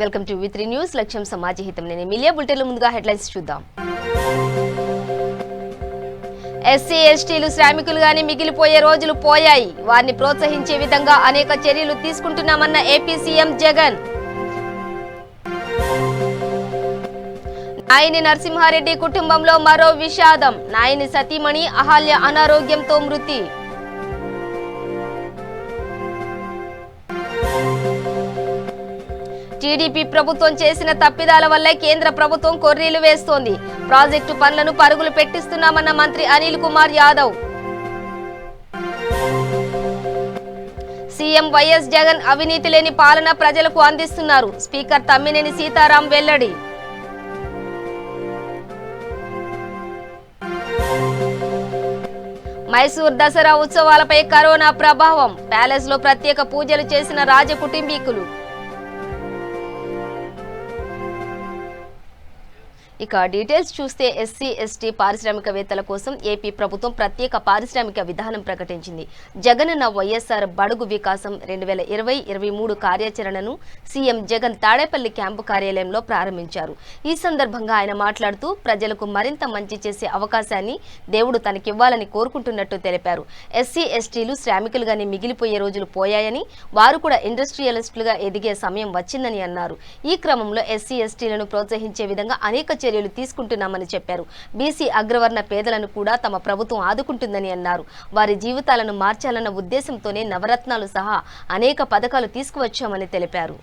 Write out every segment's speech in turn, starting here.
Welcome to వి3 news. లక్ష్యం సమాజ హితం. నేను మిలియా బులెటిన్ల ముందుగా హెడ్లైన్స్ చూద్దాం. ఎస్సీ ఎస్టీలు శ్రామికులుగానే మిగిలిపోయే రోజులు పోయాయి. వారిని ప్రోత్సహించే విధంగా అనేక చర్యలు తీసుకుంటున్నామన్న ఏపీ సీఎం జగన్. నాయని నరసింహారెడ్డి కుటుంబంలో మరో విషాదం. నాయని సతీమణి అహల్య అనారోగ్యంతో మృతి. టీడీపీ ప్రభుత్వం చేసిన తప్పిదాల వల్లే కేంద్ర ప్రభుత్వం కొర్రీలు వేస్తోంది. ప్రాజెక్టు పనులను పరుగులు పెట్టిస్తున్నామన్న మంత్రి అనిల్ కుమార్ యాదవ్. సీఎం వైఎస్ జగన్ అవినీతి లేని పాలన ప్రజలకు అందిస్తున్నారు. స్పీకర్ తమ్మినేని సీతారాం వెల్లడి. మైసూర్ దసరా ఉత్సవాలపై కరోనా ప్రభావం. ప్యాలెస్ లో ప్రత్యేక పూజలు చేసిన రాజ కుటుంబీకులు. ఇక డీటెయిల్స్ చూస్తే ఎస్సీ ఎస్టీ పారిశ్రామికవేత్తల కోసం ఏపీ ప్రభుత్వం ప్రత్యేక పారిశ్రామిక విధానం ప్రకటించింది. జగనన్న వైఎస్ఆర్ బడుగు వికాసం 2020-23 కార్యాచరణను సీఎం జగన్ తాడేపల్లి క్యాంపు కార్యాలయంలో ప్రారంభించారు. ఈ సందర్భంగా ఆయన మాట్లాడుతూ ప్రజలకు మరింత మంచి చేసే అవకాశాన్ని దేవుడు తనకివ్వాలని కోరుకుంటున్నట్టు తెలిపారు. ఎస్సీ ఎస్టీలు శ్రామికులుగానే మిగిలిపోయే రోజులు పోయాయని, వారు కూడా ఇండస్ట్రియలిస్టులుగా ఎదిగే సమయం వచ్చిందని అన్నారు. ఈ క్రమంలో ఎస్సీ ఎస్టీలను ప్రోత్సహించే విధంగా అనేక చర్యలు తీసుకుంటున్నామని చెప్పారు. బీసీ అగ్రవర్ణ పేదలను కూడా తమ ప్రభుత్వం ఆదుకుంటుందని అన్నారు. వారి జీవితాలను మార్చాలన్న ఉద్దేశంతోనే నవరత్నాలు సహా అనేక పథకాలు తీసుకువచ్చామని తెలిపారు.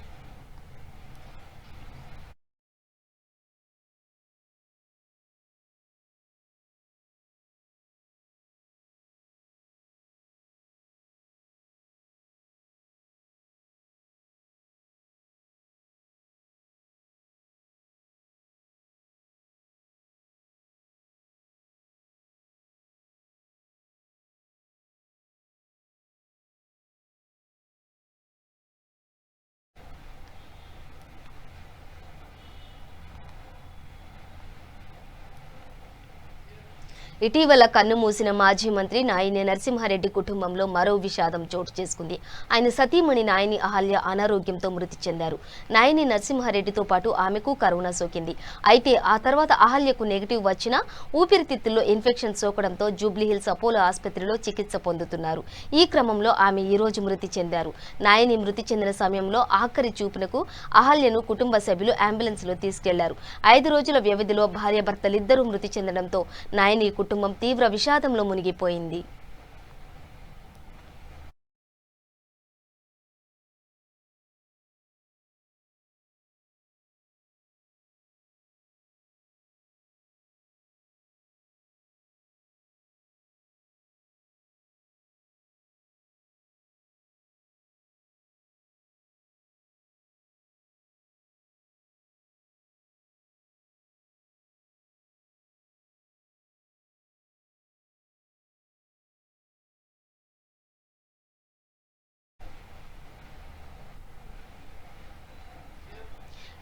ఇటీవల కన్నుమూసిన మాజీ మంత్రి నాయని నరసింహారెడ్డి కుటుంబంలో మరో విషాదం చోటు చేసుకుంది. ఆయన సతీమణి నాయని అహల్య అనారోగ్యంతో మృతి చెందారు. నాయని నరసింహారెడ్డితో పాటు ఆమెకు కరోనా సోకింది. అయితే ఆ తర్వాత అహల్యకు నెగిటివ్ వచ్చినా ఊపిరితిత్తుల్లో ఇన్ఫెక్షన్ సోకడంతో జూబ్లీహిల్స్ అపోలో ఆసుపత్రిలో చికిత్స పొందుతున్నారు. ఈ క్రమంలో ఆమె ఈ రోజు మృతి చెందారు. నాయని మృతి చెందిన సమయంలో ఆఖరి చూపునకు అహల్యను కుటుంబ సభ్యులు అంబులెన్స్ లో తీసుకెళ్లారు. 5 రోజుల వ్యవధిలో భార్యాభర్తలిద్దరూ మృతి చెందడంతో నాయని కుటుంబం తీవ్ర విషాదంలో మునిగిపోయింది.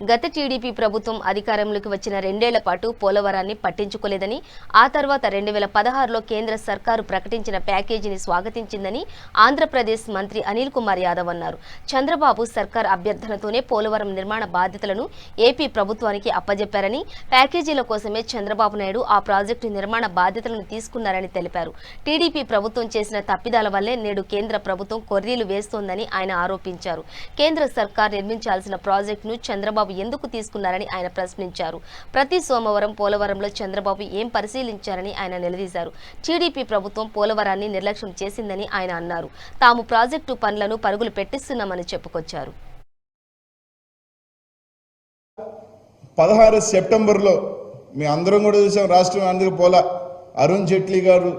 గత టీడీపీ ప్రభుత్వం అధికారంలోకి వచ్చిన 2 ఏళ్ల పాటు పోలవరాన్ని పట్టించుకోలేదని, ఆ తర్వాత 2016లో కేంద్ర సర్కారు ప్రకటించిన ప్యాకేజీని స్వాగతించిందని ఆంధ్రప్రదేశ్ మంత్రి అనిల్ కుమార్ యాదవ్ అన్నారు. చంద్రబాబు సర్కార్ అభ్యర్థనతోనే పోలవరం నిర్మాణ బాధ్యతలను ఏపీ ప్రభుత్వానికి అప్పజెప్పారని, ప్యాకేజీల కోసమే చంద్రబాబు నాయుడు ఆ ప్రాజెక్టు నిర్మాణ బాధ్యతలను తీసుకున్నారని తెలిపారు. టీడీపీ ప్రభుత్వం చేసిన తప్పిదాల వల్లే నేడు కేంద్ర ప్రభుత్వం కొర్రీలు వేస్తోందని ఆయన ఆరోపించారు. కేంద్ర సర్కార్ నిర్మించాల్సిన ప్రాజెక్టును చంద్రబాబు ఎందుకు తీసుకున్నారని ఆయన ప్రశ్నించారు. ప్రతి సోమవారం పోలవరంలో చంద్రబాబు ఏం పరిశీలించారని ఆయన నిలదీశారు. టీడీపీ ప్రభుత్వం పోలవరాన్ని నిర్లక్ష్యం చేసిందని ఆయన అన్నారు. తాము ప్రాజెక్టు పనులను పరుగులు పెట్టిస్తున్నామని చెప్పుకొచ్చారు. 16 సెప్టెంబర్లో మీ అందరం కూడా చూసాం. రాష్ట్రం అందరూ అరుణ్ జైట్లీ గారు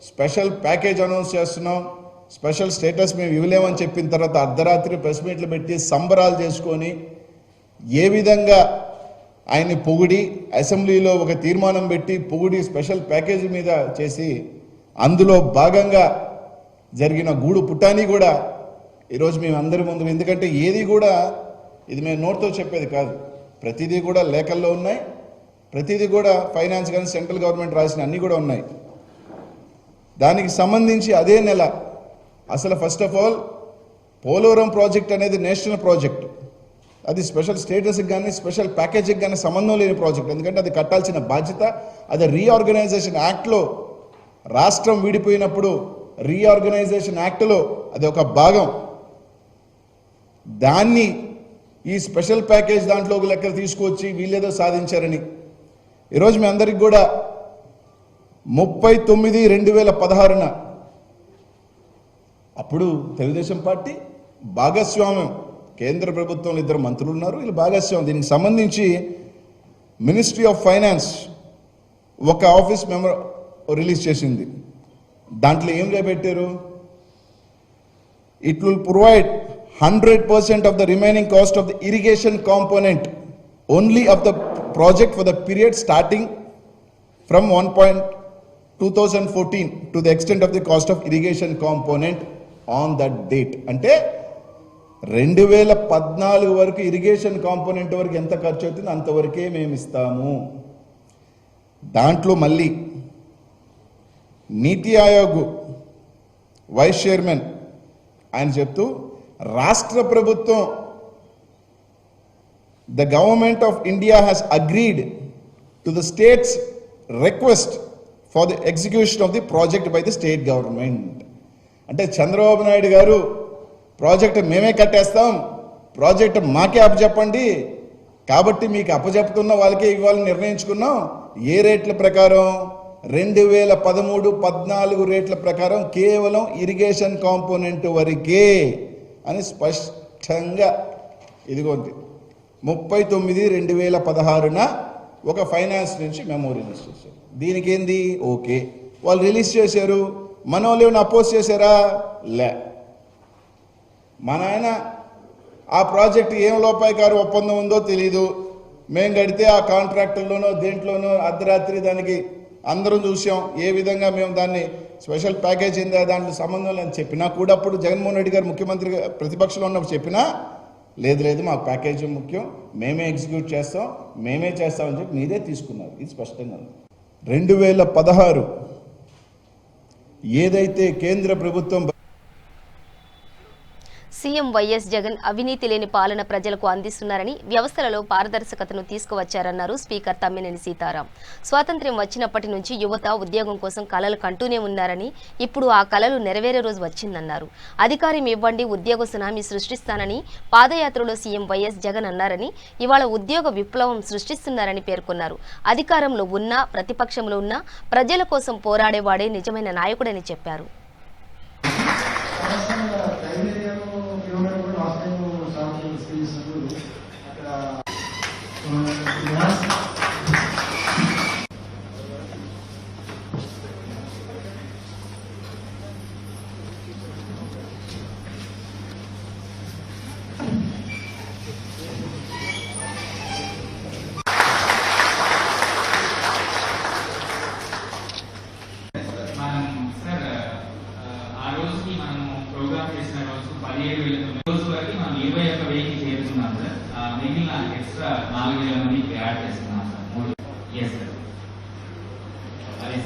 స్పెషల్ ప్యాకేజ్ అనౌన్స్ చేస్తున్నాం, స్పెషల్ స్టేటస్ మేము ఇవ్వలేమని చెప్పిన తర్వాత అర్ధరాత్రి ప్రెస్ మీట్లు పెట్టి సంబరాలు చేసుకొని ఏ విధంగా ఆయన్ని పొగిడి అసెంబ్లీలో ఒక తీర్మానం పెట్టి పొగిడి స్పెషల్ ప్యాకేజీ మీద చేసి అందులో భాగంగా జరిగిన గూడు పుటాని కూడా ఈరోజు మేము అందరి ముందు, ఎందుకంటే ఏది కూడా ఇది మేము నోట్తో చెప్పేది కాదు, ప్రతిదీ కూడా లేఖల్లో ఉన్నాయి, ప్రతిదీ కూడా ఫైనాన్స్ కానీ సెంట్రల్ గవర్నమెంట్ రాసిన అన్నీ కూడా ఉన్నాయి. దానికి సంబంధించి అదే నెల అసలు first of all Polavaram project అనేది నేషనల్ ప్రాజెక్ట్. అది స్పెషల్ స్టేటస్కి కానీ స్పెషల్ ప్యాకేజీకి కానీ సంబంధం లేని ప్రాజెక్ట్. ఎందుకంటే అది కట్టాల్సిన బాధ్యత అది రీఆర్గనైజేషన్ యాక్ట్లో, రాష్ట్రం విడిపోయినప్పుడు రీఆర్గనైజేషన్ యాక్ట్లో అది ఒక భాగం. దాన్ని ఈ స్పెషల్ ప్యాకేజ్ దాంట్లో ఒక లెక్క తీసుకొచ్చి వీళ్ళేదో సాధించారని ఈరోజు మీ అందరికి కూడా 30/9/2016 అప్పుడు తెలుగుదేశం పార్టీ భాగస్వామ్యం, కేంద్ర ప్రభుత్వంలో 2 మంత్రులు ఉన్నారు, వీళ్ళు భాగస్వామ్యం. దీనికి సంబంధించి మినిస్ట్రీ ఆఫ్ ఫైనాన్స్ ఒక ఆఫీస్ మెంబర్ రిలీజ్ చేసింది. దాంట్లో ఏం పెట్టారు, it will provide 100% of the remaining cost of the irrigation component only of the project for the period starting from 2014 to the extent of the cost of irrigation component on that date. అంటే 2014 వరకు irrigation component వరకు ఎంత ఖర్చు అవుతుందో అంతవరకే మేము ఇస్తాము. దాంట్లో మళ్ళీ నీతి ఆయోగ్ వైస్ చైర్మన్ ఆయన చెప్తూ రాష్ట్ర ప్రభుత్వం the government of India has agreed to the state's request for the execution of the project by the state government. అంటే చంద్రబాబు నాయుడు గారు ప్రాజెక్ట్ మేమే కట్టేస్తాం, ప్రాజెక్ట్ మాకే అప్పచెప్పండి, కాబట్టి మీకు అప్పచెప్తున్న వాళ్ళకే ఇవ్వాలని నిర్ణయించుకున్నాం. ఏ రేట్ల ప్రకారం 2013-14 రేట్ల ప్రకారం కేవలం ఇరిగేషన్ కాంపోనెంట్ వరకే అని స్పష్టంగా ఇదిగోండి 30/9/2016 ఒక ఫైనాన్స్ నుంచి మెమో రిలీజ్ చేశారు. దీనికి ఏంది ఓకే, వాళ్ళు రిలీజ్ చేశారు, మన వాళ్ళు ఏమైనా అపోజ్ చేశారా? లే. మన ఆయన ఆ ప్రాజెక్ట్ ఏం లోపాయకారు ఒప్పందం ఉందో తెలీదు, మేము కడితే ఆ కాంట్రాక్టుల్లోనో దేంట్లోనో అర్ధరాత్రి దానికి అందరం చూసాం ఏ విధంగా మేము దాన్ని స్పెషల్ ప్యాకేజ్ అయిందా దాంట్లో సంబంధం లేదని చెప్పినా కూడా అప్పుడు జగన్మోహన్ రెడ్డి గారు ముఖ్యమంత్రిగా ప్రతిపక్షంలో ఉన్నప్పుడు చెప్పినా లేదు మాకు ప్యాకేజీ ముఖ్యం, మేమే ఎగ్జిక్యూట్ చేస్తాం, మేమే చేస్తామని చెప్పి మీరే తీసుకున్నారు. ఇది స్పష్టంగా 2016 ఏదైతే కేంద్ర ప్రభుత్వం సీఎం వైఎస్ జగన్ అవినీతి లేని పాలన ప్రజలకు అందిస్తున్నారని, వ్యవస్థలలో పారదర్శకతను తీసుకువచ్చారన్నారు స్పీకర్ తమ్మినేని సీతారాం. స్వాతంత్ర్యం వచ్చినప్పటి నుంచి యువత ఉద్యోగం కోసం కలలు కంటూనే ఉన్నారని, ఇప్పుడు ఆ కలలు నెరవేరే రోజు వచ్చిందన్నారు. అధికారం ఇవ్వండి, ఉద్యోగ సునామీ సృష్టిస్తానని పాదయాత్రలో సీఎం వైఎస్ జగన్ అన్నారని, ఇవాళ ఉద్యోగ విప్లవం సృష్టిస్తున్నారని పేర్కొన్నారు. అధికారంలో ఉన్నా ప్రతిపక్షంలో ఉన్నా ప్రజల కోసం పోరాడేవాడే నిజమైన నాయకుడని చెప్పారు.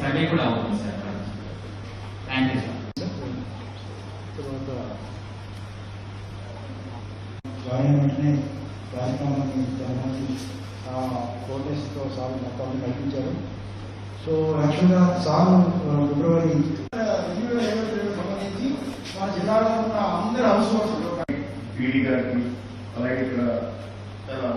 సర్వే కూడా అవుతుంది సార్. Thank you sir. తర్వాత జాయిన్ వెంటనే కార్యక్రమాన్ని చాలామంది ప్రోటెస్ట్తో సార్ మొత్తం కల్పించారు. సో యాక్చువల్గా సార్ ఫిబ్రవరి 2022 సంబంధించి మన జిల్లాలో ఉన్న అందరి హౌస్ హోల్డ్స్ పీడీ గారికి అలాగే ఇక్కడ చాలా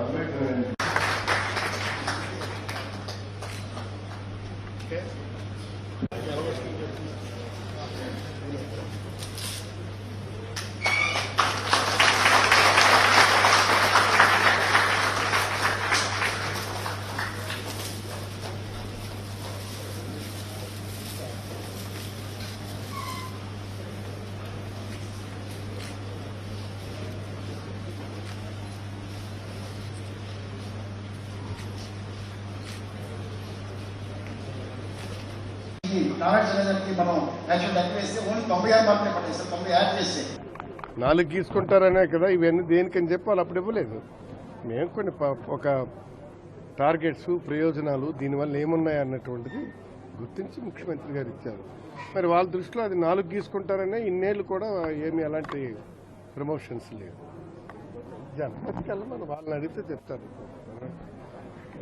మనం యాక్చువల్ వేస్తే ఓన్లీ 96 మాత్రమే పట్టేస్తాం, 90 యాడ్ చేస్తే 4 గీసుకుంటారనే కదా ఇవన్నీ దేనికని చెప్పి వాళ్ళు అప్పుడు ఇవ్వలేదు. మేము కొన్ని ఒక టార్గెట్స్ ప్రయోజనాలు దీనివల్ల ఏమున్నాయి అన్నటువంటిది గుర్తించి ముఖ్యమంత్రి గారు ఇచ్చారు. మరి వాళ్ళ దృష్టిలో అది 4 గీసుకుంటారనే ఇన్నేళ్ళు కూడా ఏమీ అలాంటి ప్రమోషన్స్ లేవు. జనపతికి వెళ్ళమని వాళ్ళని అడిగితే చెప్తారు.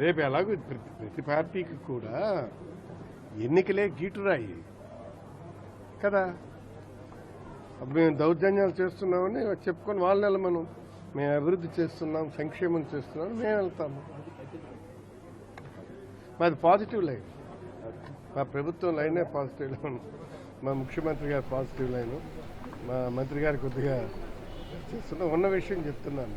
రేపు ఎలాగో ప్రతి పార్టీకి కూడా ఎన్నికలే గీటురాయి కదా. అప్పుడు మేము దౌర్జన్యాలు చేస్తున్నామని చెప్పుకొని వాళ్ళని వెళ్ళమను. మేము అభివృద్ధి చేస్తున్నాం, సంక్షేమం చేస్తున్నాం, మేము వెళ్తాము. మాది పాజిటివ్ లైన్, మా ప్రభుత్వం లైనే పాజిటివ్ లైన్, మా ముఖ్యమంత్రి గారు పాజిటివ్ లైను, మా మంత్రి గారు కొద్దిగా చేస్తున్నా ఉన్న విషయం చెప్తున్నాను.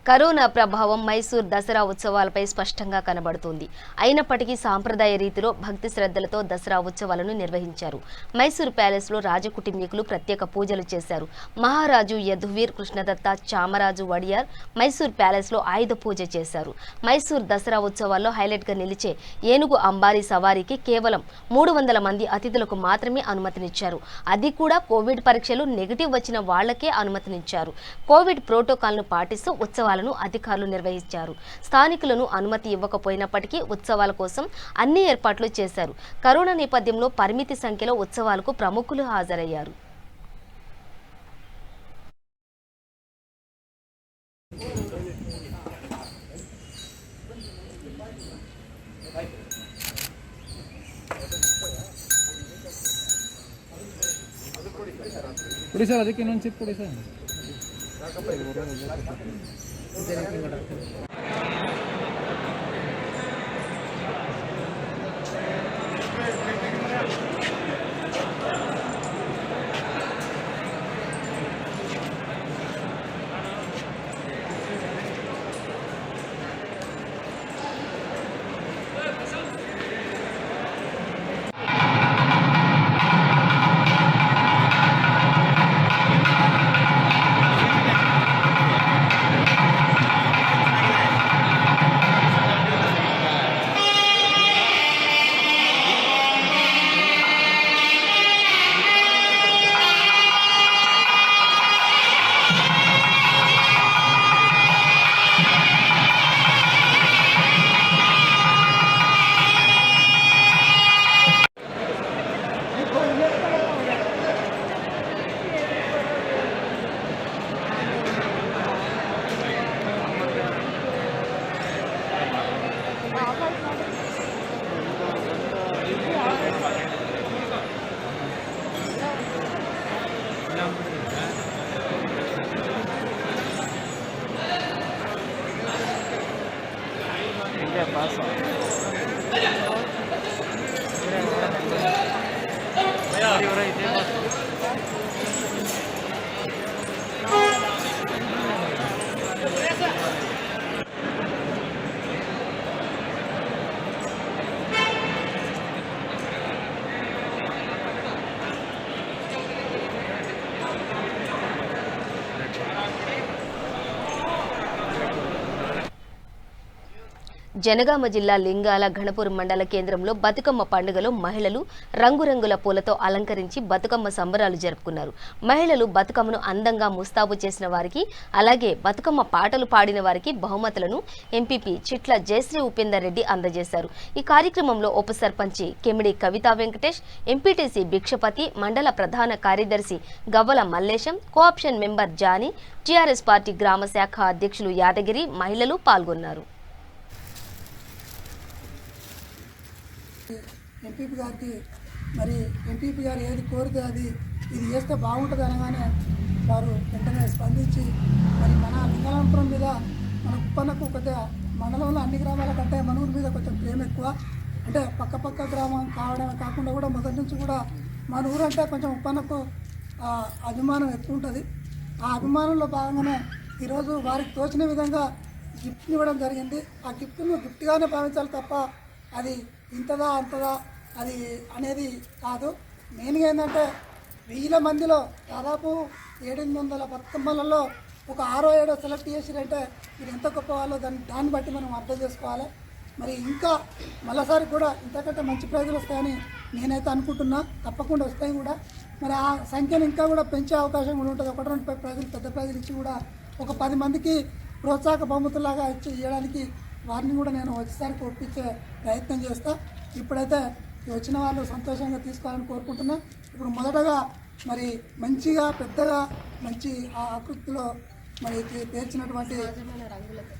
కరోనా ప్రభావం మైసూర్ దసరా ఉత్సవాలపై స్పష్టంగా కనబడుతోంది. అయినప్పటికీ సాంప్రదాయ రీతిలో భక్తి శ్రద్ధలతో దసరా ఉత్సవాలను నిర్వహించారు. మైసూర్ ప్యాలెస్లో రాజకుటుంబీకులు ప్రత్యేక పూజలు చేశారు. మహారాజు యదువీర్ కృష్ణదత్త చామరాజు వడియార్ మైసూర్ ప్యాలెస్లో ఆయుధ పూజ చేశారు. మైసూర్ దసరా ఉత్సవాల్లో హైలైట్గా నిలిచే ఏనుగు అంబారీ సవారీకి కేవలం 300 మంది అతిథులకు మాత్రమే అనుమతినిచ్చారు. అది కూడా కోవిడ్ పరీక్షలు నెగిటివ్ వచ్చిన వాళ్లకే అనుమతినిచ్చారు. కోవిడ్ ప్రోటోకాల్ను పాటిస్తూ ఉత్సవాలను అధికారులు నిర్వహించారు. స్థానికులను అనుమతి ఇవ్వకపోయినప్పటికీ ఉత్సవాల కోసం అన్ని ఏర్పాట్లు చేశారు. కరోనా నేపథ్యంలో పరిమితి సంఖ్యలో ఉత్సవాలకు ప్రముఖులు హాజరయ్యారు. ಪುಡಿ ಸರ್ ಅದಕ್ಕೆ ಇನ್ನೊಂದು ಚಿಪ್ ಪುಡಿ ಸರ್. జనగామ జిల్లా లింగాల ఘనపురం మండల కేంద్రంలో బతుకమ్మ పండుగలో మహిళలు రంగురంగుల పూలతో అలంకరించి బతుకమ్మ సంబరాలు జరుపుకున్నారు. మహిళలు బతుకమ్మను అందంగా ముస్తాబు చేసిన వారికి, అలాగే బతుకమ్మ పాటలు పాడిన వారికి బహుమతులను ఎంపీపీ చిట్ల జయశ్రీ ఉపేందర్ రెడ్డి అందజేశారు. ఈ కార్యక్రమంలో ఉప సర్పంచి కెమిడి కవితా వెంకటేష్, ఎంపీటీసీ భిక్షపతి, మండల ప్రధాన కార్యదర్శి Gavvala Mallesham, cooption member Jani, TRS party గ్రామ శాఖ అధ్యక్షులు యాదగిరి మహిళలు పాల్గొన్నారు. ఎంపీపీ గారికి మరి ఎంపీపీ గారు ఏది కోరితే అది ఇది చేస్తే బాగుంటుంది అనగానే వారు వెంటనే స్పందించి మరి మన లింగాలపురం మీద మన ఉప్పన్నకు కొద్దిగా మండలంలో అన్ని గ్రామాల కంటే మన ఊరి మీద కొంచెం ప్రేమ ఎక్కువ. అంటే పక్క గ్రామం కావడమే కాకుండా కూడా మొదటి నుంచి కూడా మన ఊరు అంటే కొంచెం ఉప్పన్నకు అభిమానం ఎక్కువ ఉంటుంది. ఆ అభిమానంలో భాగంగానే ఈరోజు వారికి తోచిన విధంగా గిఫ్ట్ని ఇవ్వడం జరిగింది. ఆ గిఫ్ట్ను గిఫ్ట్గానే భావించాలి తప్ప అది ఇంతదా అంతదా అది అనేది కాదు. మెయిన్గా ఏంటంటే 1000 మందిలో దాదాపు 700 బతుకమ్మలలో ఒక 6-7 సెలెక్ట్ చేసిరంటే మీరు ఎంత గొప్ప వాళ్ళు దాన్ని బట్టి మనం అర్థం చేసుకోవాలి. మరి ఇంకా మళ్ళీసారి కూడా ఇంతకంటే మంచి ప్రైజులు వస్తాయని నేనైతే అనుకుంటున్నా. తప్పకుండా వస్తాయి కూడా. మరి ఆ సంఖ్యను ఇంకా కూడా పెంచే అవకాశం కూడా ఉంటుంది. 1-2 ప్రైజులు పెద్ద ప్రైజులు ఇచ్చి కూడా ఒక 10 మందికి ప్రోత్సాహక బహుమతులాగా ఇవ్వడానికి వారిని కూడా నేను వచ్చేసరికి ఒప్పించే ప్రయత్నం చేస్తా. ఇప్పుడైతే వచ్చిన వాళ్ళు సంతోషంగా తీసుకోవాలని కోరుకుంటున్నా. ఇప్పుడు మొదటగా మరి మంచిగా పెద్దగా మంచి ఆ ఆకృతిలో మరి పేర్చినటువంటి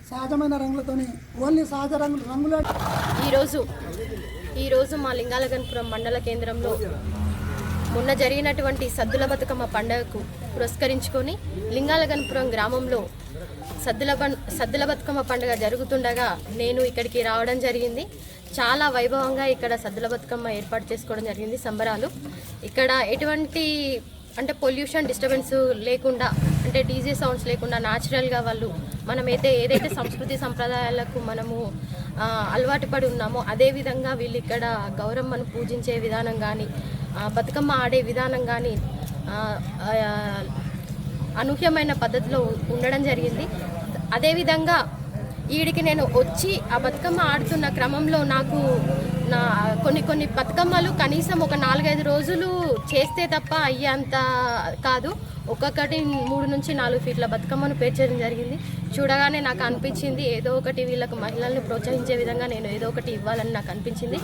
సహజమైన రంగులతోని ఓన్లీ సహజ రంగులే. ఈరోజు మా లింగాలగన్పురం మండల కేంద్రంలో మొన్న జరిగినటువంటి సద్దుల బతుకమ్మ పండుగకు పురస్కరించుకొని లింగాలగన్పురం గ్రామంలో సద్దుల బతుకమ్మ పండుగ జరుగుతుండగా నేను ఇక్కడికి రావడం జరిగింది. చాలా వైభవంగా ఇక్కడ సద్దుల బతుకమ్మ ఏర్పాటు చేసుకోవడం జరిగింది. సంబరాలు ఇక్కడ ఎటువంటి పొల్యూషన్ డిస్టర్బెన్స్ లేకుండా, డీజే సౌండ్స్ లేకుండా న్యాచురల్గా వాళ్ళు ఏదైతే సంస్కృతి సంప్రదాయాలకు మనము అలవాటు పడి ఉన్నామో అదేవిధంగా వీళ్ళు ఇక్కడ గౌరమ్మను పూజించే విధానం కానీ, బతుకమ్మ ఆడే విధానం కానీ అనూహ్యమైన పద్ధతిలో ఉండడం జరిగింది. అదేవిధంగా ఈడికి నేను వచ్చి ఆ బతుకమ్మ ఆడుతున్న క్రమంలో నాకు కొన్ని బతుకమ్మలు కనీసం ఒక 4-5 రోజులు చేస్తే తప్ప అయ్యేంత కాదు. ఒక్కొక్కటి 3 నుంచి 4 ఫీట్ల బతుకమ్మను పేర్చడం జరిగింది. చూడగానే నాకు అనిపించింది ఏదో ఒకటి వీళ్ళకు మహిళలను ప్రోత్సహించే విధంగా నేను ఏదో ఒకటి ఇవ్వాలని నాకు అనిపించింది.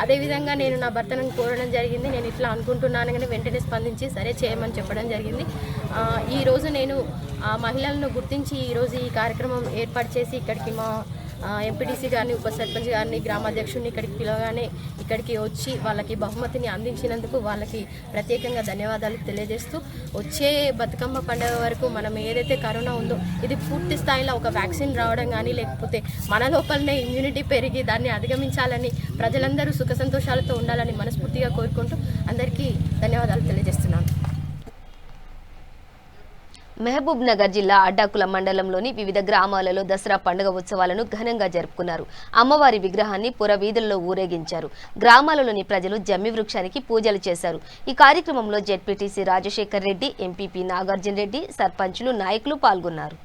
అదేవిధంగా నేను నా భర్తను కోరడం జరిగింది. నేను ఇట్లా అనుకుంటున్నాను కానీ వెంటనే స్పందించి సరే చేయమని చెప్పడం జరిగింది. ఈరోజు నేను మహిళలను గుర్తించి ఈరోజు ఈ కార్యక్రమం ఏర్పాటు చేసి ఇక్కడికి మా ఎంపీటీసీ గారిని, ఉప సర్పంచ్ గారిని, గ్రామాధ్యక్షుడిని ఇక్కడికి పిలవగానే ఇక్కడికి వచ్చి వాళ్ళకి బహుమతిని అందించినందుకు వాళ్ళకి ప్రత్యేకంగా ధన్యవాదాలు తెలియజేస్తూ, వచ్చే బతుకమ్మ పండుగ వరకు మనం ఏదైతే కరోనా ఉందో ఇది పూర్తి స్థాయిలో ఒక వ్యాక్సిన్ రావడం కానీ, లేకపోతే మన లోపలనే ఇమ్యూనిటీ పెరిగి దాన్ని అధిగమించాలని, ప్రజలందరూ సుఖ సంతోషాలతో ఉండాలని మనస్ఫూర్తిగా కోరుకుంటూ అందరికీ ధన్యవాదాలు తెలియజేస్తున్నాను. మహబూబ్ నగర్ జిల్లా అడ్డాకుల మండలంలోని వివిధ గ్రామాలలో దసరా పండుగ ఉత్సవాలను ఘనంగా జరుపుకున్నారు. అమ్మవారి విగ్రహాన్ని పురవీధుల్లో ఊరేగించారు. గ్రామాలలోని ప్రజలు జమ్మి వృక్షానికి పూజలు చేశారు. ఈ కార్యక్రమంలో జెడ్పీటీసీ రాజశేఖర్ రెడ్డి, ఎంపీపీ నాగార్జున రెడ్డి, సర్పంచులు, నాయకులు పాల్గొన్నారు.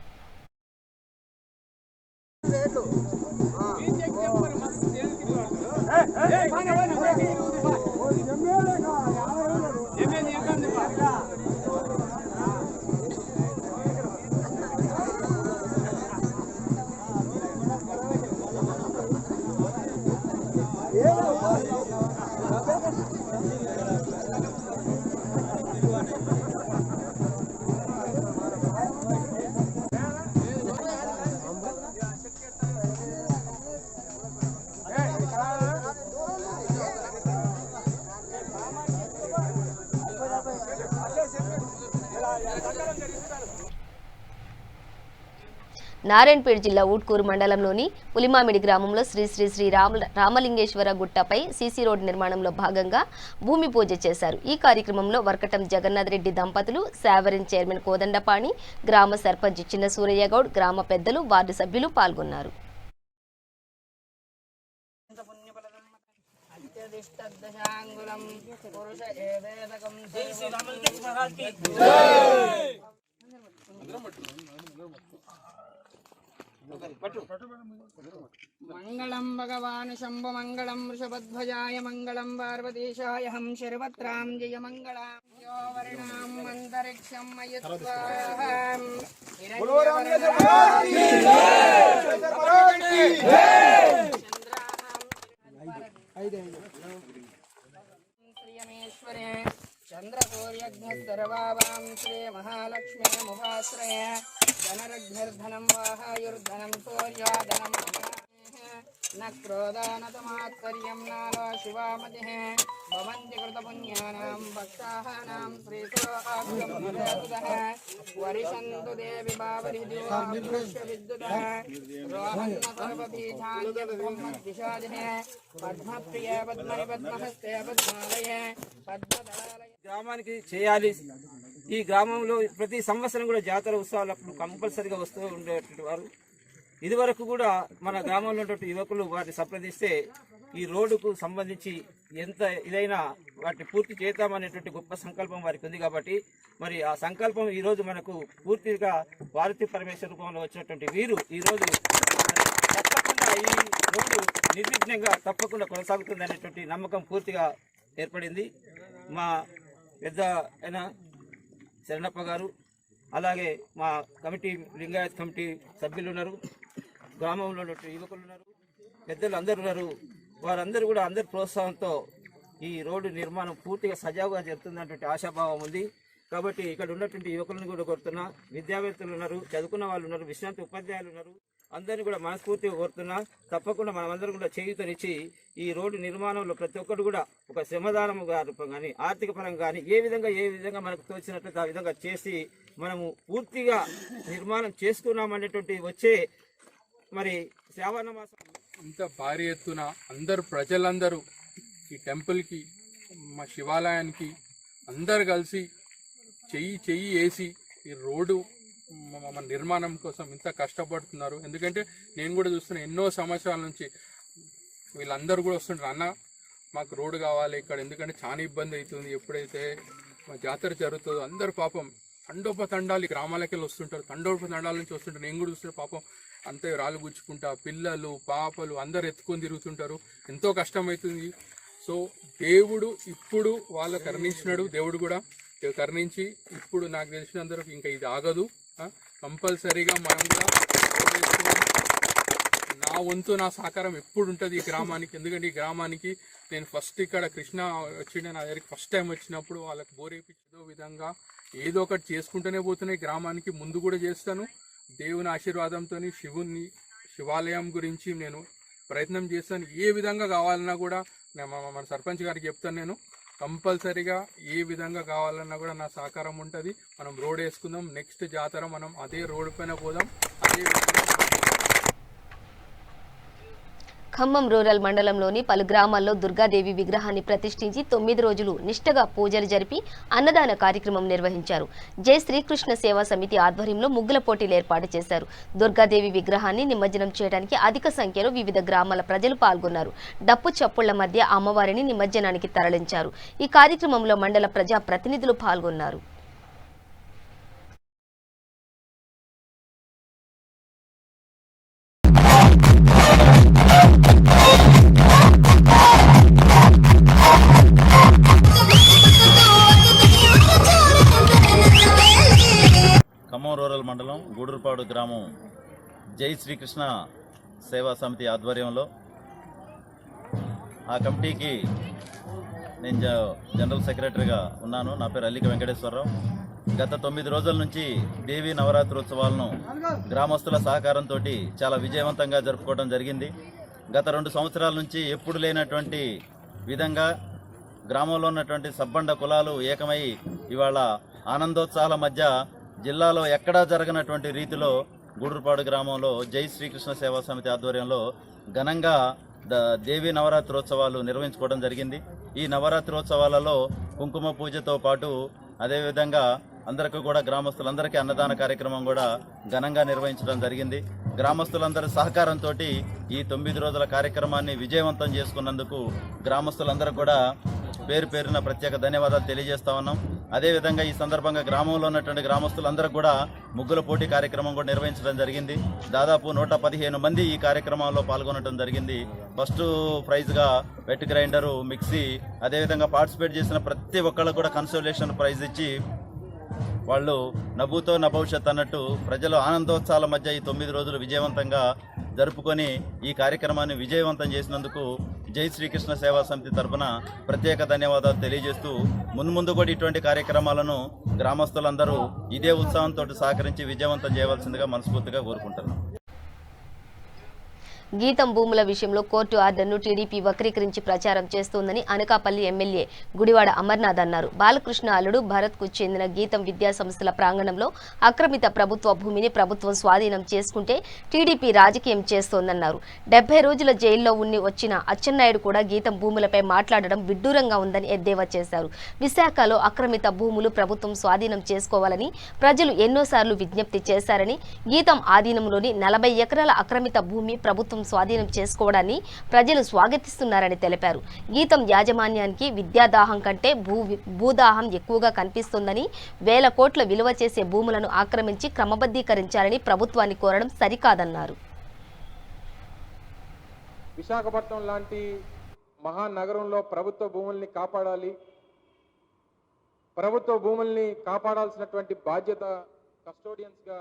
నారాయణపేట జిల్లా ఊట్కూరు మండలంలోని పులిమామిడి గ్రామంలో శ్రీ శ్రీ శ్రీ రామలింగేశ్వర గుట్టపై సీసీ రోడ్డు నిర్మాణంలో భాగంగా భూమి పూజ చేశారు. ఈ కార్యక్రమంలో వర్కటం జగన్నాథ్ రెడ్డి దంపతులు, సావరిన్ చైర్మన్ కోదండపాణి, గ్రామ సర్పంచ్ చిన్న సూరయ్య గౌడ్, గ్రామ పెద్దలు, వార్డు సభ్యులు పాల్గొన్నారు. మంగళం భగవాన్ శంభో మంగళం వృషభధ్వజాయ మంగళం పార్వతీశాయ హం శర్వత్రాం జయ మంగళం యో వర్ణాం అంతరిక్షం మయత్వాహం శ్రీయమేశ్వరే చంద్రసూర్యజ్ఞ సర్వావాం శ్రీ మహాలక్ష్మీ ముభాశ్రయ ధనరఘ్నిర్ధనం వాహాయుర్ధనం సూర్యాధనం न क्रोधानतमात्पर्यं नालो शिवामतिः भवन्ति कृतपुण्यानां भक्तानां श्रीसोऽप्यमुदः वरिषन्तु देवि बावरिद्युः रोहन्न सर्वपीठान्यब्रह्मद्विषादिः पद्मप्रिय पद्मनि पद्महस्ते पद्मालय पद्मदलालय గ్రామానికి చేయాలి. ఈ గ్రామంలో ప్రతి సంవత్సరం కూడా జాతర ఉత్సవాలు అప్పుడు కంపల్సరీగా వస్తూ ఉండేటువంటి వారు. ఇదివరకు కూడా మన గ్రామంలో ఉన్నటువంటి యువకులు వాటిని సంప్రదిస్తే ఈ రోడ్డుకు సంబంధించి ఎంత ఇదైనా వాటిని పూర్తి చేద్దామనేటువంటి గొప్ప సంకల్పం వారికి ఉంది. కాబట్టి మరి ఆ సంకల్పం ఈరోజు మనకు పూర్తిగా పార్వతీ పరమేశ్వర రూపంలో వచ్చినటువంటి వీరు ఈరోజు తప్పకుండా ఈ రోడ్డు నిర్విఘ్నంగా తప్పకుండా కొనసాగుతుంది అనేటువంటి నమ్మకం పూర్తిగా ఏర్పడింది. మా పెద్ద అయిన శరణప్ప గారు, అలాగే మా కమిటీ లింగాయత్ కమిటీ సభ్యులు ఉన్నారు, గ్రామంలో యువకులు ఉన్నారు, పెద్దలు అందరూ ఉన్నారు. వారందరూ కూడా అందరి ప్రోత్సాహంతో ఈ రోడ్డు నిర్మాణం పూర్తిగా సజావుగా జరుగుతున్నటువంటి ఆశాభావం ఉంది. కాబట్టి ఇక్కడ ఉన్నటువంటి యువకులను కూడా కోరుతున్నా, విద్యావేత్తలు ఉన్నారు, చదువుకున్న వాళ్ళు ఉన్నారు, విశ్రాంతి ఉపాధ్యాయులు ఉన్నారు, అందరినీ కూడా మనస్ఫూర్తిగా కోరుతున్నా తప్పకుండా మనమందరం కూడా చేయూతనిచ్చి ఈ రోడ్డు నిర్మాణంలో ప్రతి ఒక్కరు కూడా ఒక శ్రమదానం కానీ ఆర్థిక పరంగా కానీ ఏ విధంగా మనకు తోచినట్టు ఆ విధంగా చేసి మనము పూర్తిగా నిర్మాణం చేసుకున్నామనేటువంటి వచ్చే మరి శ్రావణ మాసం ఇంత భారీ ఎత్తున ప్రజలందరూ ఈ టెంపుల్కి మా శివాలయానికి అందరు కలిసి చెయ్యి వేసి ఈ రోడ్డు మన నిర్మాణం కోసం ఇంత కష్టపడుతున్నారు. ఎందుకంటే నేను కూడా చూస్తున్నా ఎన్నో సంవత్సరాల నుంచి వీళ్ళందరూ కూడా వస్తుంటారు, అన్న మాకు రోడ్డు కావాలి ఇక్కడ, ఎందుకంటే చాలా ఇబ్బంది అవుతుంది. ఎప్పుడైతే మా జాతర జరుగుతుందో అందరు పాపం తండోపతండాలు గ్రామాలకి వెళ్ళి వస్తుంటారు, తండోపతండాల నుంచి వస్తుంటారు. నేను కూడా చూస్తుంటే పాపం అంతే రాళ్ళు గుచ్చుకుంటా పిల్లలు పాపలు అందరు ఎత్తుకొని తిరుగుతుంటారు, ఎంతో కష్టమవుతుంది. సో దేవుడు ఇప్పుడు వాళ్ళు కరుణించినాడు, దేవుడు కూడా కరుణించి ఇప్పుడు నాకు తెలిసినందరూ ఇంకా ఇది ఆగదు, కంపల్సరీగా మనం కూడా నా వంతు నా సహకారం ఎప్పుడు ఉంటుంది ఈ గ్రామానికి. ఎందుకంటే ఈ గ్రామానికి నేను ఫస్ట్ ఇక్కడ కృష్ణ వచ్చిండే నా దగ్గరికి ఫస్ట్ టైం వచ్చినప్పుడు వాళ్ళకి బోరేపించదో విధంగా ఏదో ఒకటి చేసుకుంటూనే పోతున్నాయి. గ్రామానికి ముందు కూడా చేస్తాను. దేవుని ఆశీర్వాదంతో శివాలయం గురించి నేను ప్రయత్నం చేస్తాను. ఏ విధంగా కావాలన్నా కూడా మన సర్పంచ్ గారికి చెప్తాను, నేను కంపల్సరీగా ఏ విధంగా కావాలన్నా కూడా నా సహకారం ఉంటుంది. మనం రోడ్ వేసుకుందాం, నెక్స్ట్ జాతర మనం అదే రోడ్ పైన పోదాం. అదే ఖమ్మం రూరల్ మండలంలోని పలు గ్రామాల్లో దుర్గాదేవి విగ్రహాన్ని ప్రతిష్ఠించి 9 రోజులు నిష్ఠగా పూజలు జరిపి అన్నదాన కార్యక్రమం నిర్వహించారు. జై శ్రీకృష్ణ సేవా సమితి ఆధ్వర్యంలో ముగ్గుల పోటీలు ఏర్పాటు చేశారు. దుర్గాదేవి విగ్రహాన్ని నిమజ్జనం చేయడానికి అధిక సంఖ్యలో వివిధ గ్రామాల ప్రజలు పాల్గొన్నారు. డప్పు చప్పుళ్ల మధ్య అమ్మవారిని నిమజ్జనానికి తరలించారు. ఈ కార్యక్రమంలో మండల ప్రజా ప్రతినిధులు పాల్గొన్నారు. ఖమ్మం రూరల్ మండలం గూడూరుపాడు గ్రామం జై శ్రీకృష్ణ సేవా సమితి ఆధ్వర్యంలో ఆ కమిటీకి నేను జనరల్ సెక్రటరీగా ఉన్నాను. నా పేరు అల్లిక వెంకటేశ్వరరావు. గత 9 రోజుల నుంచి దేవీ నవరాత్రోత్సవాలను గ్రామస్తుల సహకారంతో చాలా విజయవంతంగా జరుపుకోవడం జరిగింది. గత 2 సంవత్సరాల నుంచి ఎప్పుడు లేనటువంటి విధంగా గ్రామంలో ఉన్నటువంటి సబ్బండ కులాలు ఏకమై ఇవాళ ఆనందోత్సాహాల మధ్య జిల్లాలో ఎక్కడా జరగనటువంటి రీతిలో గూడూరుపాడు గ్రామంలో జై శ్రీకృష్ణ సేవా సమితి ఆధ్వర్యంలో ఘనంగా దేవీ నవరాత్రోత్సవాలు నిర్వహించుకోవడం జరిగింది. ఈ నవరాత్రోత్సవాలలో కుంకుమ పూజతో పాటు అదేవిధంగా అందరికీ కూడా గ్రామస్తులందరికీ అన్నదాన కార్యక్రమం కూడా ఘనంగా నిర్వహించడం జరిగింది. గ్రామస్తులందరి సహకారంతో ఈ 9 రోజుల కార్యక్రమాన్ని విజయవంతం చేసుకున్నందుకు గ్రామస్తులందరూ కూడా పేరు పేరున ప్రత్యేక ధన్యవాదాలు తెలియజేస్తా ఉన్నాం. అదేవిధంగా ఈ సందర్భంగా గ్రామంలో ఉన్నటువంటి గ్రామస్తులందరూ కూడా ముగ్గుల పోటీ కార్యక్రమం కూడా నిర్వహించడం జరిగింది. దాదాపు 115 మంది ఈ కార్యక్రమంలో పాల్గొనడం జరిగింది. ఫస్ట్ ప్రైజ్గా వెట్ గ్రైండరు, మిక్సీ, అదేవిధంగా పార్టిసిపేట్ చేసిన ప్రతి ఒక్కళ్ళకు కూడా కన్సోలేషన్ ప్రైజ్ ఇచ్చి వాళ్ళు నవ్వుతో నభవిష్యత్ అన్నట్టు ప్రజలు ఆనందోత్సవాల మధ్య ఈ 9 రోజులు విజయవంతంగా జరుపుకొని ఈ కార్యక్రమాన్ని విజయవంతం చేసినందుకు జై శ్రీకృష్ణ సేవా సమితి తరఫున ప్రత్యేక ధన్యవాదాలు తెలియజేస్తూ మున్ముందు కూడా ఇటువంటి కార్యక్రమాలను గ్రామస్తులందరూ ఇదే ఉత్సాహంతో సహకరించి విజయవంతం చేయవలసిందిగా మనస్ఫూర్తిగా కోరుకుంటున్నాం. గీతం భూముల విషయంలో కోర్టు ఆర్డర్ను టీడీపీ వక్రీకరించి ప్రచారం చేస్తోందని అనకాపల్లి ఎమ్మెల్యే గుడివాడ అమర్నాథ్ అన్నారు. బాలకృష్ణ అల్లుడు భరత్కు చెందిన గీతం విద్యా సంస్థల ప్రాంగణంలో ఆక్రమిత ప్రభుత్వ భూమిని ప్రభుత్వం స్వాధీనం చేసుకుంటే టీడీపీ రాజకీయం చేస్తోందన్నారు. 70 రోజుల జైల్లో ఉన్ని వచ్చిన అచ్చెన్నాయుడు కూడా గీతం భూములపై మాట్లాడడం విడ్డూరంగా ఉందని ఎద్దేవా చేశారు. విశాఖలో ఆక్రమిత భూములు ప్రభుత్వం స్వాధీనం చేసుకోవాలని ప్రజలు ఎన్నోసార్లు విజ్ఞప్తి చేశారని, గీతం ఆధీనంలోని 40 ఎకరాల ఆక్రమిత భూమి ప్రభుత్వం స్వాధీనం చేసుకోవడాన్ని ప్రజలు స్వాగతిస్తున్నారని తెలిపారు. గీతం యాజమాన్యానికి విద్యాదాహం కంటే భూదాహం ఎక్కువగా కనిపిస్తోందని, 1000 కోట్ల విలువ చేసే భూములను ఆక్రమించి క్రమబద్ధీకరించాలని ప్రభుత్వాన్ని కోరడం సరికాదన్నారు. విశాఖపట్నం లాంటి మహానగరంలో ప్రభుత్వ భూముల్ని కాపాడాలి, ప్రభుత్వ భూముల్ని కాపాడాల్సినటువంటి బాధ్యత కస్టోడియన్స్గా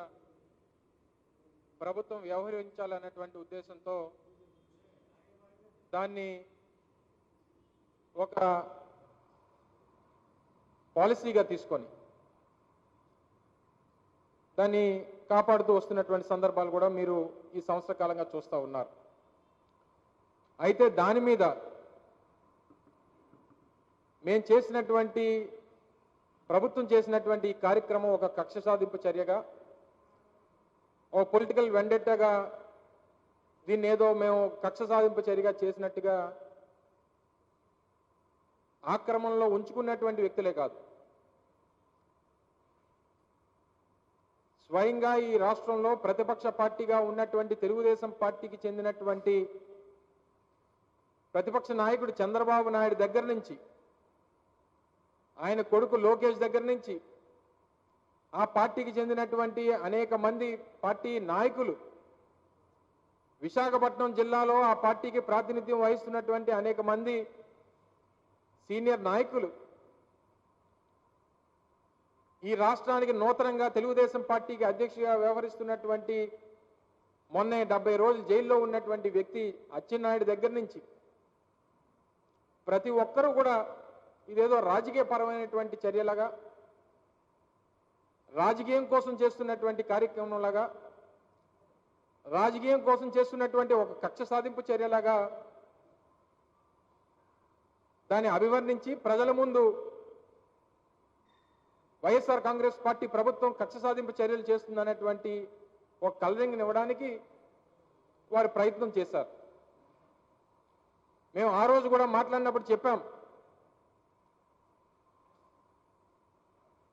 ప్రభుత్వం వ్యవహరించాలనేటువంటి ఉద్దేశంతో దాన్ని ఒక పాలసీగా తీసుకొని దాన్ని కాపాడుతూ వస్తున్నటువంటి సందర్భాలు కూడా మీరు ఈ సంవత్సర కాలంగా చూస్తూ ఉన్నారు. అయితే దాని మీద మేము చేసినటువంటి ప్రభుత్వం చేసినటువంటి ఈ కార్యక్రమం ఒక కక్ష సాధింపు చర్యగా, ఒక పొలిటికల్ వెండెట్టాగా, దీన్ని ఏదో మేము కక్ష సాధింపు చర్యగా చేసినట్టుగా ఆక్రమణలో ఉంచుకున్నటువంటి వ్యక్తులే కాదు, స్వయంగా ఈ రాష్ట్రంలో ప్రతిపక్ష పార్టీగా ఉన్నటువంటి తెలుగుదేశం పార్టీకి చెందినటువంటి ప్రతిపక్ష నాయకుడు చంద్రబాబు నాయుడు దగ్గర నుంచి, ఆయన కొడుకు లోకేష్ దగ్గర నుంచి, ఆ పార్టీకి చెందినటువంటి అనేక మంది పార్టీ నాయకులు, విశాఖపట్నం జిల్లాలో ఆ పార్టీకి ప్రాతినిధ్యం వహిస్తున్నటువంటి అనేక మంది సీనియర్ నాయకులు, ఈ రాష్ట్రానికి నూతనంగా తెలుగుదేశం పార్టీకి అధ్యక్షుడిగా వ్యవహరిస్తున్నటువంటి మొన్నే 70 రోజులు జైల్లో ఉన్నటువంటి వ్యక్తి అచ్చెన్నాయుడు దగ్గర నుంచి ప్రతి ఒక్కరూ కూడా ఇదేదో రాజకీయపరమైనటువంటి చర్యలాగా, రాజకీయం కోసం చేస్తున్నటువంటి కార్యక్రమంలాగా, రాజకీయం కోసం చేస్తున్నటువంటి ఒక కక్ష సాధింపు చర్యలాగా దాన్ని అభివర్ణించి ప్రజల ముందు వైఎస్ఆర్ కాంగ్రెస్ పార్టీ ప్రభుత్వం కక్ష సాధింపు చర్యలు చేస్తుందనేటువంటి ఒక కలరింగ్ ఇవ్వడానికి వారు ప్రయత్నం చేశారు. మేము ఆ రోజు కూడా మాట్లాడినప్పుడు చెప్పాం,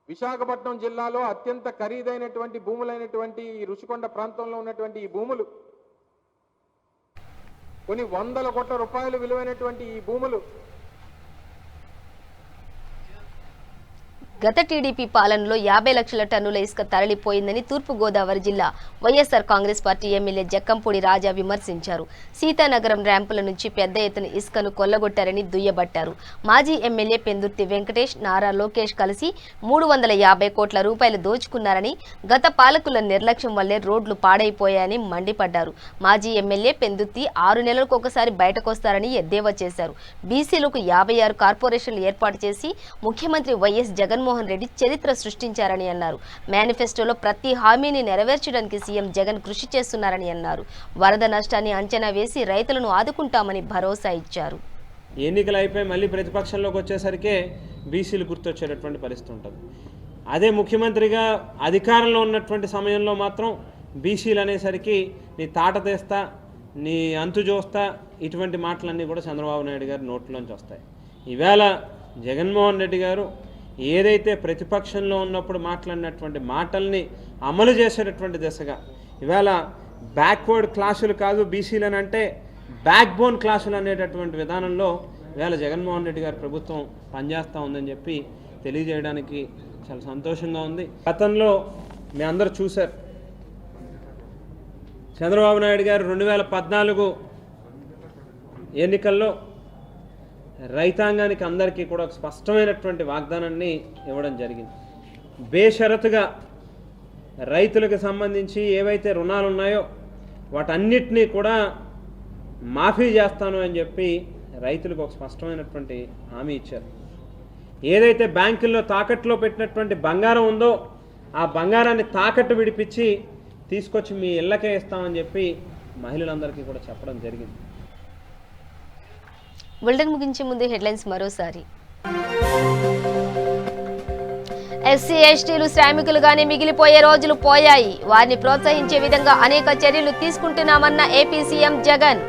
విశాఖపట్నం జిల్లాలో అత్యంత ఖరీదైనటువంటి భూములైనటువంటి ఈ రుషికొండ ప్రాంతంలో ఉన్నటువంటి ఈ భూములు, కొన్ని 100 కోట్ల రూపాయలు విలువైనటువంటి ఈ భూములు గత టీడీపీ పాలనలో 50 లక్షల టన్నుల ఇసుక తరలిపోయిందని తూర్పుగోదావరి జిల్లా వైఎస్ఆర్ కాంగ్రెస్ పార్టీ ఎమ్మెల్యే జక్కంపూడి రాజా విమర్శించారు. సీతానగరం ర్యాంపుల నుంచి పెద్ద ఎత్తున ఇసుకను కొల్లగొట్టారని దుయ్యబట్టారు. మాజీ ఎమ్మెల్యే పెందుర్తి వెంకటేష్, నారా లోకేష్ కలిసి 350 కోట్ల రూపాయలు దోచుకున్నారని, గత పాలకుల నిర్లక్ష్యం వల్లే రోడ్లు పాడైపోయాయని మండిపడ్డారు. మాజీ ఎమ్మెల్యే పెందుర్తి 6 నెలలకు ఒకసారి బయటకొస్తారని ఎద్దేవా చేశారు. బీసీలకు 56 కార్పొరేషన్లు ఏర్పాటు చేసి ముఖ్యమంత్రి వైఎస్ జగన్మోహన్ రెడ్డి చరిత్ర సృష్టించారని అన్నారు. మేనిఫెస్టోలో ప్రతి హామీని నెరవేర్చడానికి సీఎం జగన్ కృషి చేస్తున్నారని అన్నారు. వరద నష్టాన్ని అంచనా వేసి రైతులను ఆదుకుంటామని భరోసా ఇచ్చారు. ఎన్నికలు అయిపోయి మళ్ళీ ప్రతిపక్షంలోకి వచ్చేసరికే బీసీలు గుర్తొచ్చేటటువంటి పరిస్థితి ఉంటుంది. అదే ముఖ్యమంత్రిగా అధికారంలో ఉన్నటువంటి సమయంలో మాత్రం బీసీలు అనేసరికి నీ తాట తీస్తా, నీ అంతు చూస్తా, ఇటువంటి మాటలన్నీ కూడా చంద్రబాబు నాయుడు గారి నోట్లోంచి వస్తాయి. ఈవేళ జగన్మోహన్ రెడ్డి గారు ఏదైతే ప్రతిపక్షంలో ఉన్నప్పుడు మాట్లాడినటువంటి మాటల్ని అమలు చేసేటటువంటి దిశగా, ఇవాళ బ్యాక్వర్డ్ క్లాసులు కాదు బీసీలు అంటే బ్యాక్ బోన్ క్లాసులు అనేటటువంటి విధానంలో ఇవాళ జగన్మోహన్ రెడ్డి గారి ప్రభుత్వం పనిచేస్తూ ఉందని చెప్పి తెలియజేయడానికి చాలా సంతోషంగా ఉంది. గతంలో మీ అందరూ చూశారు, చంద్రబాబు నాయుడు గారు 2014 ఎన్నికల్లో రైతాంగానికి అందరికీ కూడా ఒక స్పష్టమైనటువంటి వాగ్దానాన్ని ఇవ్వడం జరిగింది. బేషరతుగా రైతులకు సంబంధించి ఏవైతే రుణాలు ఉన్నాయో వాటన్నిటినీ కూడా మాఫీ చేస్తాను అని చెప్పి రైతులకు ఒక స్పష్టమైనటువంటి హామీ ఇచ్చారు. ఏదైతే బ్యాంకుల్లో తాకట్టులో పెట్టినటువంటి బంగారం ఉందో ఆ బంగారాన్ని తాకట్టు విడిపించి తీసుకొచ్చి మీ ఇళ్ళకే ఇస్తామని చెప్పి మహిళలందరికీ కూడా చెప్పడం జరిగింది. బులెటిన్ ముగించే ముందు హెడ్లైన్స్ మరోసారి. ఎస్సీ ఎస్టీలు శ్రామికులుగానే మిగిలిపోయే రోజులు పోయాయి. వారిని ప్రోత్సహించే విధంగా అనేక చర్యలు తీసుకుంటున్నామన్న ఏపీ సీఎం జగన్.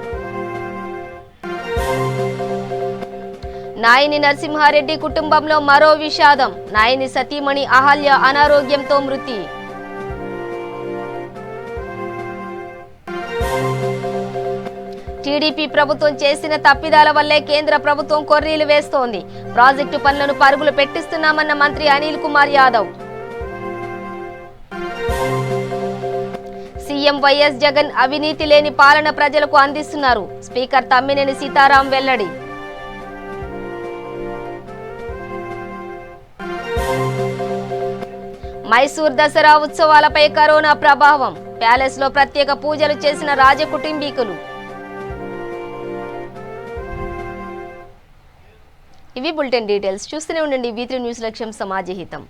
నాయని నరసింహారెడ్డి కుటుంబంలో మరో విషాదం. నాయని సతీమణి అహల్య అనారోగ్యంతో మృతి. టీడీపీ ప్రభుత్వం చేసిన తప్పిదాల వల్లే కేంద్ర ప్రభుత్వం కొర్రీలు వేస్తోంది. ప్రాజెక్టు పనులను పరుగులు పెట్టిస్తున్నామన్న మంత్రి అనిల్ కుమార్ యాదవ్. సీఎం వైఎస్ జగన్ అవినీతి లేని పాలన ప్రజలకు అందిస్తున్నారు. స్పీకర్ తమ్మినేని సీతారాం వెల్లడి. మైసూర్ దసరా ఉత్సవాలపై కరోనా ప్రభావం. ప్యాలెస్ లో ప్రత్యేక పూజలు చేసిన రాజకుటుంబీకులు. ఇవి బులెటిన్ డీటెయిల్స్. చూస్తూనే ఉండండి V3 న్యూస్ లక్ష్యం సమాజహితం.